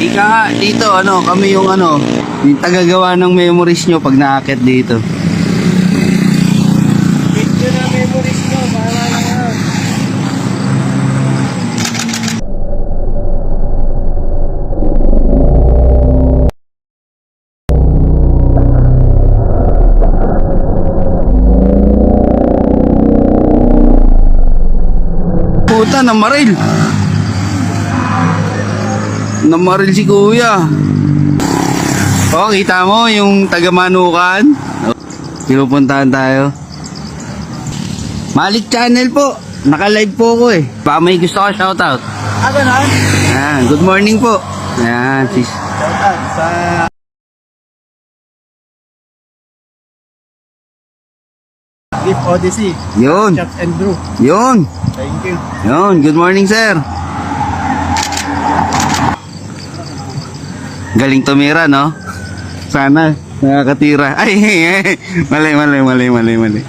Ika nga, dito, kami yung yung tagagawa ng memories nyo pag naakit dito. Video na memories mo, bahala na nga. Puta, namaril. Namaril si kuya. Oh, kita mo yung taga-Manukan? Pinupuntahan tayo. Malik Channel po. Naka-live po ko eh. Baka may gusto ka shoutout. Ganon? Ayan, good morning po. Ayan, sis. Shoutout sa Gift Odyssey. Yun. Chops and Brew. Yun. Thank you. Yun, good morning sir. Galing tumira, no? Sana nakakatira. Ay, mali.